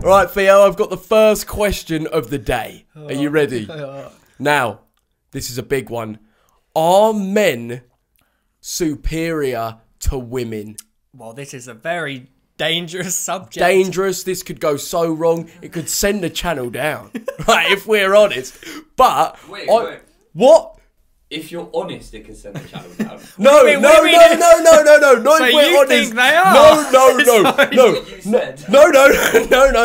Right, Theo, I've got the first question of the day. Are you ready? Now, this is a big one. Are men superior to women? Well, this is a very dangerous subject. Dangerous. This could go so wrong. It could send the channel down. Right, if we're honest. But wait. What? If you're honest, it can send the channel down. No. Not So if we're you honest. think they are?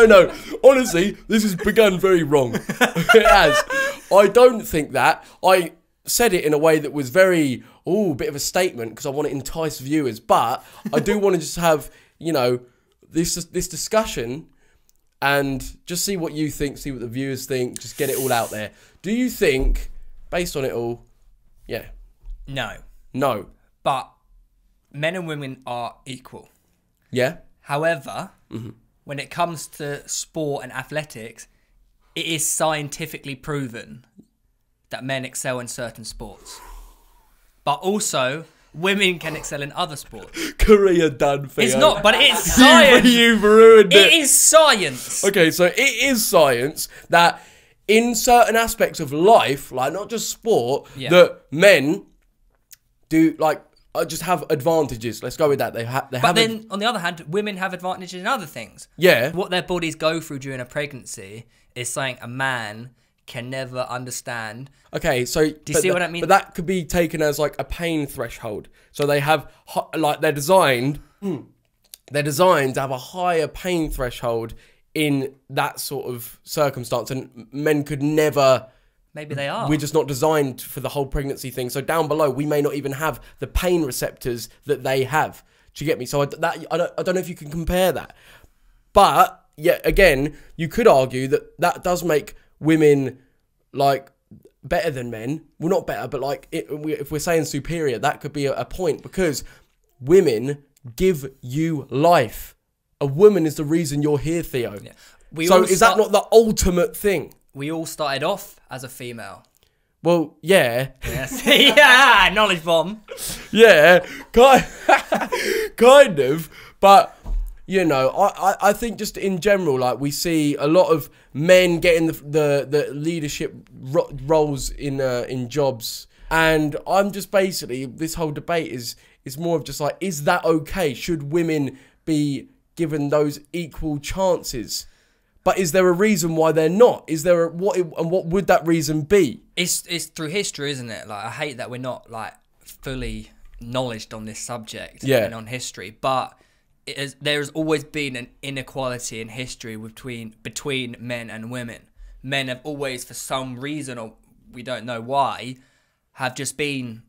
No. Honestly, this has begun very wrong. It has. I don't think that. I said it in a way that was very, bit of a statement because I want to entice viewers. But I do want to just have, this discussion and just see what you think, see what the viewers think, just get it all out there. Do you think, based on it all, yeah. No. But men and women are equal. Yeah. However, when it comes to sport and athletics, it is scientifically proven that men excel in certain sports. But also, women can excel in other sports. Career done, Theo. It's not, but it's science. You've ruined it. It is science. Okay, so it is science that in certain aspects of life, like not just sport, that men do just have advantages. Let's go with that. But then, on the other hand, women have advantages in other things. Yeah. What their bodies go through during a pregnancy is something a man can never understand. Okay, so do you see what I mean? But that could be taken as like a pain threshold. So they have they're designed to have a higher pain threshold in that sort of circumstance, and men could never. Maybe they are. We're just not designed for the whole pregnancy thing. So down below, we may not even have the pain receptors that they have. Do you get me? So I don't know if you can compare that. But yeah, again, you could argue that does make women better than men. Well, not better, but if we're saying superior, that could be a point because women give you life. A woman is the reason you're here, Theo. Yeah. So is that not the ultimate thing? We all started off as a female. Well, yeah. Yes. Yeah, knowledge bomb. Yeah, kind of. But, I think just in general, we see a lot of men getting the leadership roles in jobs. And I'm just basically, this whole debate is more of just is that okay? Should women be given those equal chances? But is there a reason why they're not? Is there what would that reason be? It's through history, isn't it? I hate that we're not fully knowledge on this subject and on history, but there has always been an inequality in history between men and women. Men have always, for some reason, or we don't know why, have just been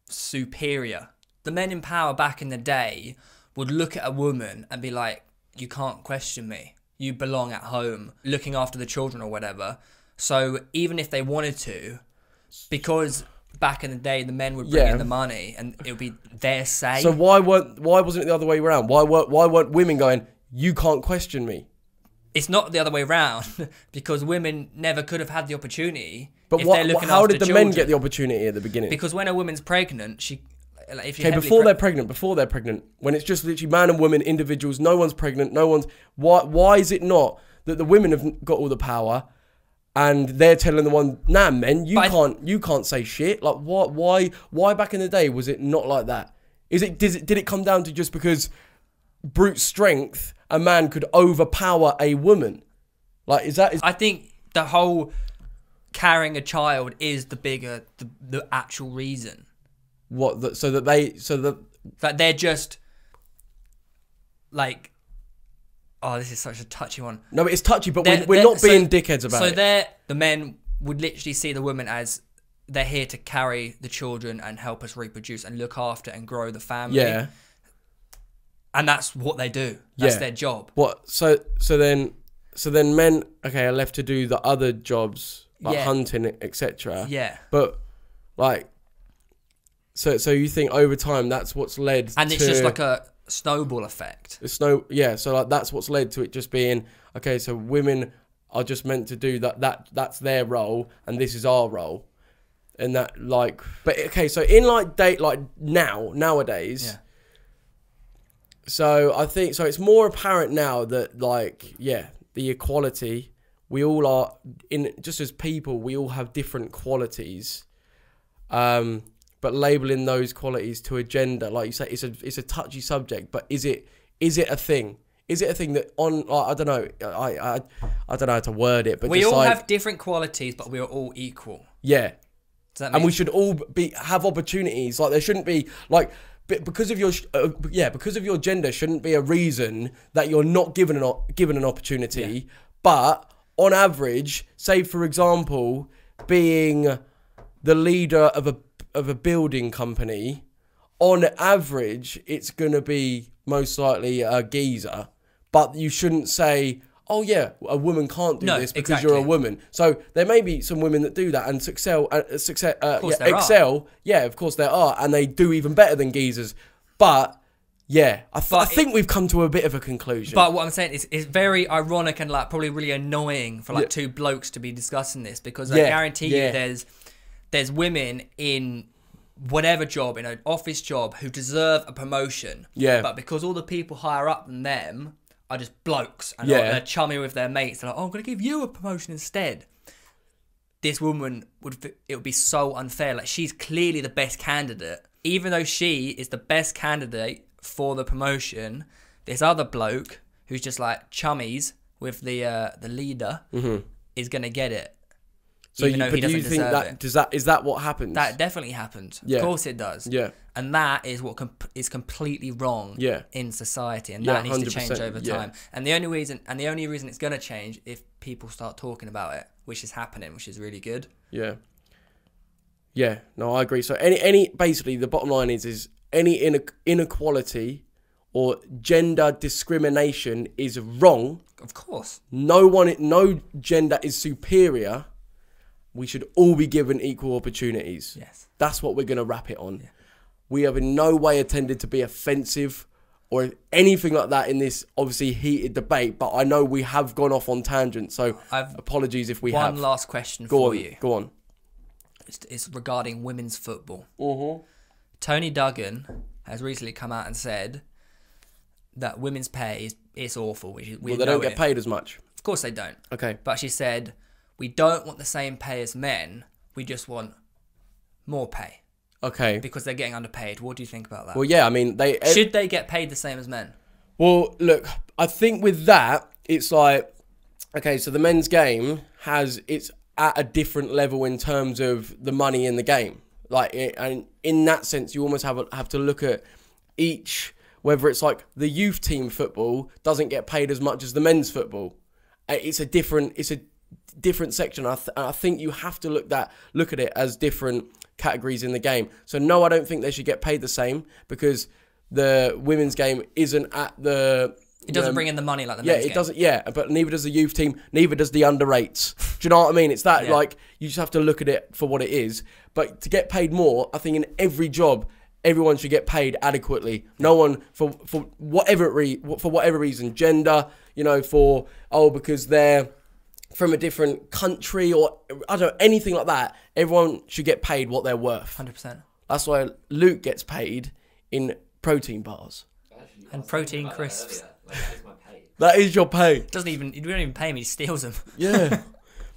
superior. The men in power back in the day would look at a woman and be like, you can't question me. You belong at home, looking after the children or whatever. So even if they wanted to, because back in the day the men would bring in the money and it would be their say. So why wasn't it the other way around? Why weren't women going, you can't question me? It's not the other way around because women never could have had the opportunity. But how did the men get the opportunity at the beginning? Because when a woman's pregnant, before they're pregnant, when it's just literally man and woman, individuals, no one's pregnant, why is it not that the women have got all the power and they're telling the one, nah, men, you can't say shit? Why back in the day was it not like that? Did it come down to just because brute strength, a man could overpower a woman? I think the whole carrying a child is the actual reason. What? So that they're just oh, this is such a touchy one. No, it's touchy, but we're not being dickheads about it. So the men would literally see the women as they're here to carry the children and help us reproduce and look after and grow the family. Yeah. And that's what they do. That's their job. What? So then men, are left to do the other jobs like hunting, etc. Yeah. But So you think over time that's what's led to... And it's just like a snowball effect. So that's what's led to it just being, okay, so women are just meant to do that's their role and this is our role. And that but okay, so in nowadays, So I think so. It's more apparent now that like the equality. We all are just as people. We all have different qualities, but labeling those qualities to a gender, like you say, it's a touchy subject. But is it a thing? Is it a thing that I don't know. I don't know how to word it. But we all have different qualities, but we are all equal. Yeah. Does that mean? And we should all have opportunities. Like there shouldn't be like. Because of your gender shouldn't be a reason that you're not given an opportunity. Yeah. But on average, say for example, being the leader of a building company, on average, it's gonna be most likely a geezer. But you shouldn't say, oh yeah, a woman can't do this because you're a woman. So there may be some women that do that and excel. Yeah, of course there are, and they do even better than geezers. But yeah, I think we've come to a bit of a conclusion. But what I'm saying is, it's very ironic and like probably really annoying for like two blokes to be discussing this, because I guarantee you there's women in whatever job, in an office job, who deserve a promotion. Yeah. But because all the people higher up than them are just blokes and they're chummy with their mates, they're like, oh, I'm going to give you a promotion instead. This woman it would be so unfair. Like, she's clearly the best candidate. Even though she is the best candidate for the promotion, this other bloke who's just like chummies with the leader is going to get it. So do you think that is that what happens? That definitely happens. Yeah. Of course it does. Yeah. And that is what is completely wrong in society, and that needs to change over time. And the only reason it's going to change if people start talking about it, which is happening, which is really good. Yeah. Yeah. No, I agree. So any basically the bottom line is any inequality or gender discrimination is wrong. Of course. No gender is superior. We should all be given equal opportunities. Yes. That's what we're going to wrap it on. Yeah. We have in no way intended to be offensive or anything like that in this obviously heated debate, but I know we have gone off on tangents, so apologies if we have. One last question for you. Go on. It's regarding women's football. Mm-hmm. Tony Duggan has recently come out and said that women's pay is awful. They don't get paid as much. Of course they don't. Okay. But she said, we don't want the same pay as men. We just want more pay. Okay. Because they're getting underpaid. What do you think about that? Well, yeah, I mean, should they get paid the same as men? Well, look, I think with that, it's like, okay, so the men's game it's at a different level in terms of the money in the game. Like, and in that sense, you almost have to look at each, whether it's like the youth team football doesn't get paid as much as the men's football. It's a different section. I think you have to look at it as different categories in the game. So no, I don't think they should get paid the same, because the women's game isn't at the... It doesn't bring in the money like the men's game. It doesn't. Yeah, but neither does the youth team. Neither does the under 8s. Do you know what I mean? It's that like you just have to look at it for what it is. But to get paid more, I think in every job, everyone should get paid adequately. No one for whatever reason, gender, because they're from a different country or I don't know, anything like that. Everyone should get paid what they're worth. 100%. That's why Luke gets paid in protein bars and protein crisps. That is my pay. That is your pay. You don't even pay me. He steals them. Yeah.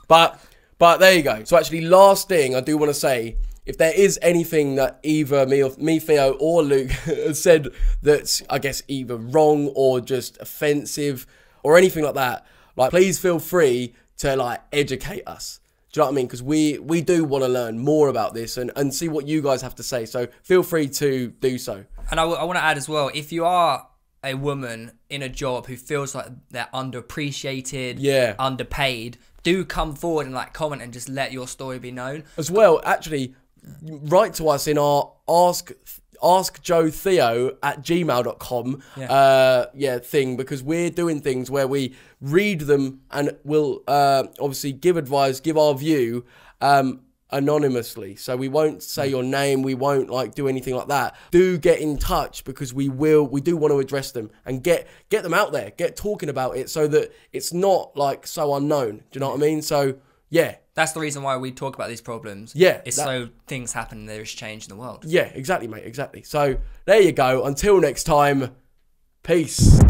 But there you go. So actually, last thing I do want to say, if there is anything that either me, Theo, or Luke has said that's, I guess, either wrong or just offensive or anything like that, like, please feel free to like educate us. Do you know what I mean? Because we do want to learn more about this and see what you guys have to say. So feel free to do so. And I want to add as well, if you are a woman in a job who feels like they're underappreciated, underpaid, do come forward and like comment and just let your story be known. As well, actually, write to us in our askjoetheo@gmail.com thing, because we're doing things where we read them and we'll obviously give advice, give our view anonymously. So we won't say your name, we won't like do anything like that. Do get in touch, because we do want to address them and get them out there, get talking about it, so that it's not like so unknown. Do you know what I mean? So yeah. That's the reason why we talk about these problems. Yeah. It's so things happen and there is change in the world. Yeah, exactly, mate, exactly. So there you go. Until next time, Peace.